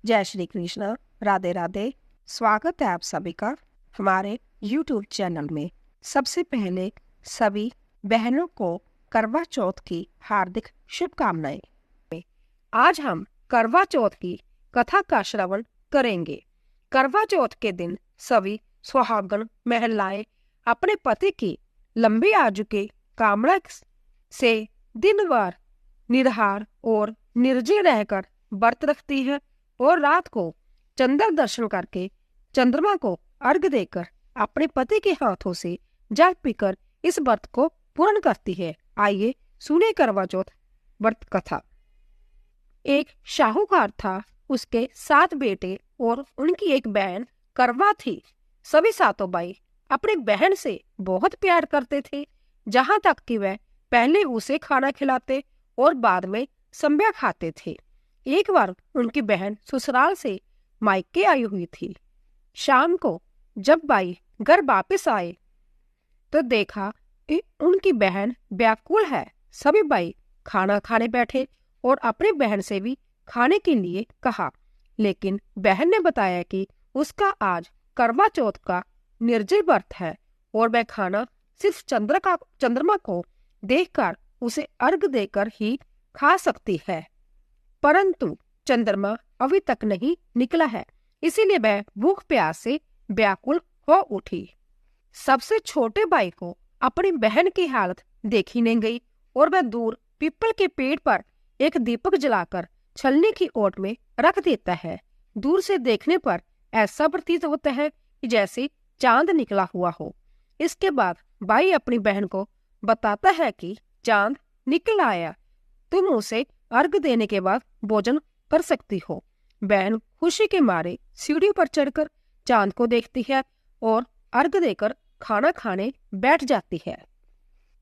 जय श्री कृष्ण, राधे राधे। स्वागत है आप सभी का हमारे YouTube चैनल में। सबसे पहले सभी बहनों को करवा चौथ की हार्दिक शुभकामनाएं। आज हम करवा चौथ की कथा का श्रवण करेंगे। करवा चौथ के दिन सभी सुहागन महिलाएं अपने पति की लंबी आयु की कामना से दिन भर निराहार और निर्जल रहकर व्रत रखती है और रात को चंद्र दर्शन करके चंद्रमा को अर्घ देकर अपने पति के हाथों से जल पीकर इस व्रत को पूर्ण करती है। आइए सुने करवा चौथ व्रत कथा। एक साहूकार था, उसके 7 बेटे और उनकी एक बहन करवा थी। सभी 7 भाई अपनी बहन से बहुत प्यार करते थे, जहाँ तक कि वह पहले उसे खाना खिलाते और बाद में संध्या खाते थे। एक बार उनकी बहन ससुराल से मायके आई हुई थी। शाम को जब भाई घर वापस आए तो देखा कि उनकी बहन व्याकुल है। सभी भाई खाना खाने बैठे और अपनी बहन से भी खाने के लिए कहा, लेकिन बहन ने बताया कि उसका आज करवा चौथ का निर्जल व्रत है और वह खाना सिर्फ चंद्रमा को देखकर उसे अर्घ देकर ही खा सकती है। परंतु चंद्रमा अभी तक नहीं निकला है, इसीलिए वह भूख प्यास से व्याकुल हो उठी। सबसे छोटे भाई को अपनी बहन की हालत देखी नहीं गई और वह दूर पीपल के पेड़ पर एक दीपक जलाकर छलनी की ओट में रख देता है। दूर से देखने पर ऐसा प्रतीत होता है कि जैसे चांद निकला हुआ हो। इसके बाद भाई अपनी बहन को बताता है कि चांद निकल आया, तुम उसे अर्घ देने के बाद भोजन कर सकती हो। बहन खुशी के मारे सीढ़ी पर चढ़कर चांद को देखती है और अर्घ देकर खाना खाने बैठ जाती है।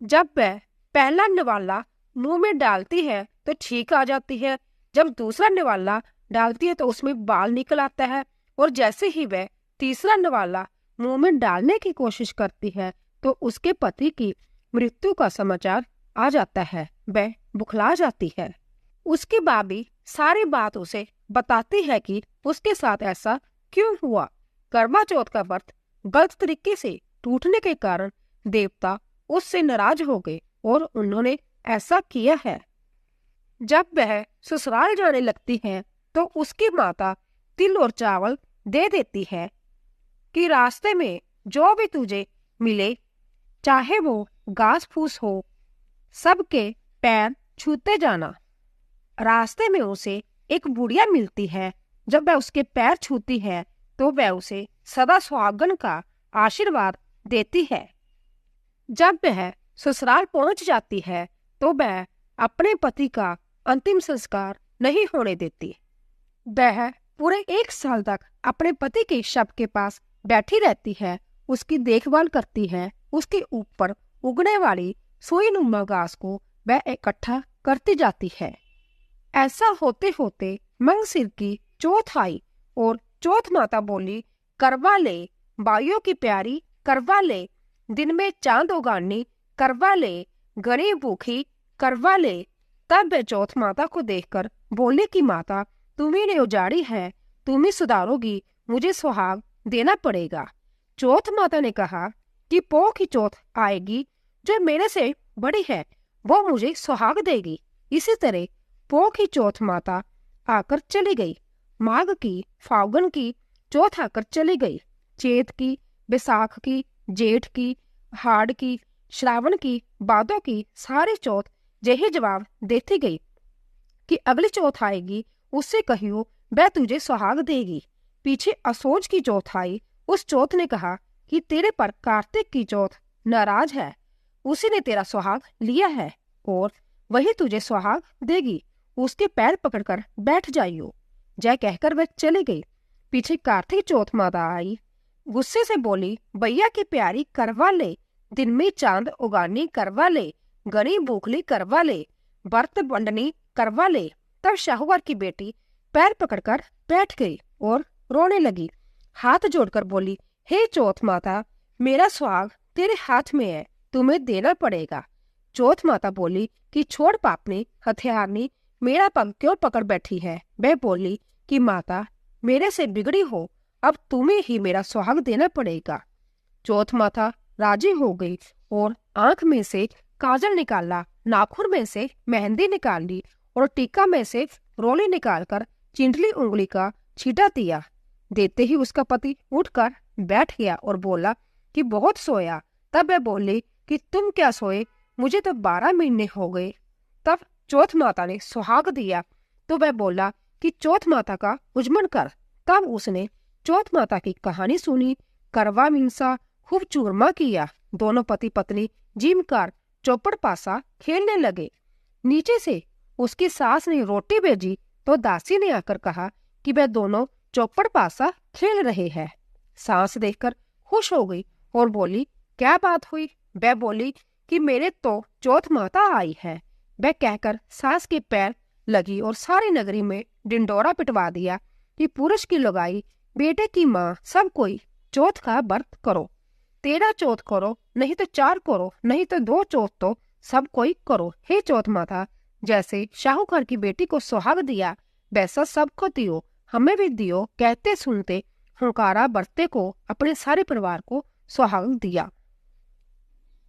जब वह पहला निवाला मुंह में डालती है तो छींक आ जाती है। जब दूसरा निवाला डालती है तो उसमें बाल निकल आता है और जैसे ही वह तीसरा निवाला मुंह में डालने की कोशिश करती है तो उसके पति की मृत्यु का समाचार आ जाता है। वह बुखला जाती है। उसकी भाभी सारी बात उसे बताती है कि उसके साथ ऐसा क्यों हुआ। करवा चौथ का व्रत गलत तरीके से टूटने के कारण देवता उससे नाराज हो गए और उन्होंने ऐसा किया है। जब वह ससुराल जाने लगती है तो उसकी माता तिल और चावल दे देती है कि रास्ते में जो भी तुझे मिले, चाहे वो घास फूस हो, सबके पैर छूते जाना। रास्ते में उसे एक बुढ़िया मिलती है। जब वह उसके पैर छूती है तो वह उसे सदा सुहागन का आशीर्वाद देती है। जब वह ससुराल पहुंच जाती है तो वह अपने पति का अंतिम संस्कार नहीं होने देती। वह पूरे 1 साल तक अपने पति के शव के पास बैठी रहती है, उसकी देखभाल करती है। उसके ऊपर उगने वाली सुईनुमा घास को वह इकट्ठा करती जाती है। ऐसा होते होते मंगसिर की चौथ आई और चौथ माता बोली, करवा ले बाइयों की प्यारी, करवा ले दिन में चांद उगानी, करवा ले गरीब भूखी, करवा ले। तब वह चौथ माता को देखकर बोली कि माता, तुम्ही ने उजाड़ी है, तुम ही सुधारोगी, मुझे सुहाग देना पड़ेगा। चौथ माता ने कहा कि पो की चौथ आएगी, जो मेरे से बड़ी है वो मुझे सुहाग देगी। इसी तरह पो की चौथ माता आकर चली गई। माघ की, फाल्गुन की चौथ आकर चली गई। चैत की, बैसाख की, जेठ की, हाड़ की, श्रावण की, भादों की सारी चौथ यही जवाब देती गई कि अगली चौथ आएगी, उससे कहियो वह तुझे सुहाग देगी। पीछे असोज की चौथ आई। उस चौथ ने कहा कि तेरे पर कार्तिक की चौथ नाराज है, उसी ने तेरा सुहाग लिया है और वही तुझे सुहाग देगी, उसके पैर पकड़कर बैठ जाइयो। जय कहकर वह चली गई। पीछे कार्तिक चौथ माता आई, गुस्से से बोली, भैया की प्यारी, करवा ले दिन में चांद उगानी, करवा ले गरीब भूखली, करवा ले व्रत बंडनी, करवा ले। तब शाहूकार की बेटी पैर पकड़कर बैठ गई और रोने लगी। हाथ जोड़कर बोली, हे चौथ माता, मेरा सुहाग तेरे हाथ में है, तुम्हें देना पड़ेगा। चौथ माता बोली कि छोड़ पापनी, हथियारनी, मेरा पग क्यों पकड़ बैठी है। वह बोली कि माता मेरे से बिगड़ी हो, अब तुम्हें ही मेरा सुहाग देना पड़ेगा। चौथ माता राजी हो गई और आंख में से काजल निकाला, नाखून में से मेहंदी निकाल ली और टीका में से रोली निकालकर चिंटली उंगली का छींटा दिया। देते ही उसका पति उठकर बैठ गया और बोला कि बहुत सोया। तब वह बोली कि तुम क्या सोए, मुझे तो 12 महीने हो गए। तब चौथ माता ने सुहाग दिया तो वह बोला कि चौथ माता का उजमन कर। तब उसने चौथ माता की कहानी सुनी, करवा मींसा, खूब चूरमा किया। दोनों पति पत्नी जिमकर चौपड़ पासा खेलने लगे। नीचे से उसकी सास ने रोटी भेजी तो दासी ने आकर कहा कि वह दोनों चौपड़ पासा खेल रहे हैं। सास देखकर खुश हो गई और बोली, क्या बात हुई? वह बोली कि मेरे तो चौथ माता आई है। वह कहकर सास के पैर लगी और सारी नगरी में डिंडोरा पिटवा दिया कि पुरुष की लुगाई, बेटे की माँ, सब कोई चौथ का व्रत करो। 13 चौथ करो, नहीं तो 4 करो, नहीं तो 2 चौथ तो सब कोई करो। हे चौथ माता, जैसे शाहूकार की बेटी को सुहाग दिया वैसा सबको दियो, हमें भी दियो। कहते सुनते हुंकारा बरते को अपने सारे परिवार को सुहाग दिया।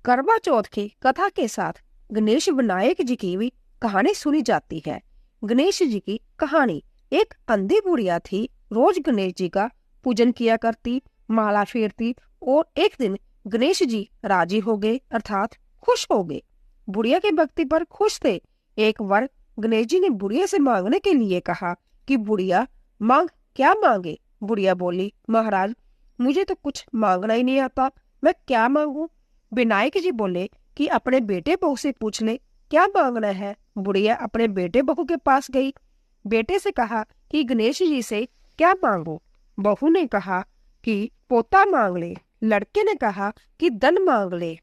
करवा चौथ की कथा के साथ गणेश विनायक जी की भी कहानी सुनी जाती है। गणेश जी की कहानी। एक अंधी बुढ़िया थी, रोज गणेश जी का पूजन किया करती, माला फेरती और एक दिन गणेश जी राजी हो गए, अर्थात खुश हो गए। बुढ़िया की भक्ति पर खुश थे। एक बार गणेश जी ने बुढ़िया से मांगने के लिए कहा कि बुढ़िया मांग, क्या मांगे? बुढ़िया बोली, महाराज मुझे तो कुछ मांगना ही नहीं आता, मैं क्या मांगू? विनायक जी बोले कि अपने बेटे बहू से पूछ ले क्या मांगना है। बुढ़िया अपने बेटे बहू के पास गई। बेटे से कहा कि गणेश जी से क्या मांगो। बहू ने कहा कि पोता मांग ले। लड़के ने कहा कि धन मांग ले,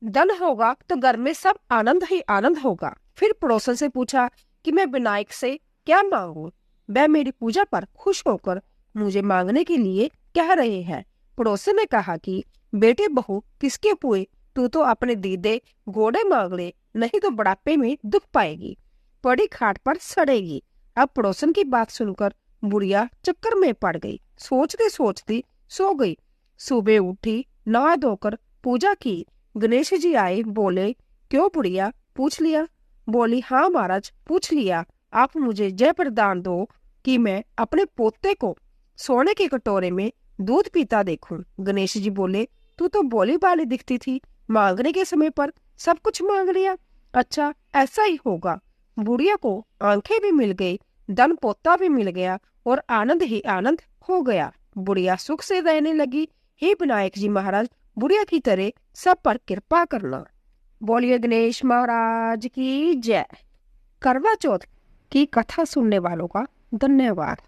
धन होगा तो घर में सब आनंद ही आनंद होगा। फिर पड़ोसन से पूछा कि मैं विनायक से क्या मांगू, वह मेरी पूजा पर खुश होकर मुझे मांगने के लिए कह रहे हैं। पड़ोसन ने कहा कि बेटे बहू किसके पुए, तू तो अपने दीदे घोड़े मांग ले, नहीं तो बुढ़ापे में दुख पाएगी, पड़ी खाट पर सड़ेगी। अब पड़ोसन की बात सुनकर बुढ़िया चक्कर में पड़ गई, सोचती सोचती सो गई। सुबह उठी, नहा धोकर पूजा की। गणेश जी आए, बोले, क्यों बुढ़िया, पूछ लिया? बोली, हाँ महाराज पूछ लिया। आप मुझे जय प्रदान दो कि मैं अपने पोते को सोने के कटोरे में दूध पीता देखूं। गणेश जी बोले, तू तो भोली भाली दिखती थी, मांगने के समय पर सब कुछ मांग लिया। अच्छा ऐसा ही होगा। बुढ़िया को आंखें भी मिल गई, धन पोता भी मिल गया और आनंद ही आनंद हो गया। बुढ़िया सुख से रहने लगी। हे विनायक जी महाराज, बुढ़िया की तरह सब पर कृपा करना। बोलिए गणेश महाराज की जय। करवा चौथ की कथा सुनने वालों का धन्यवाद।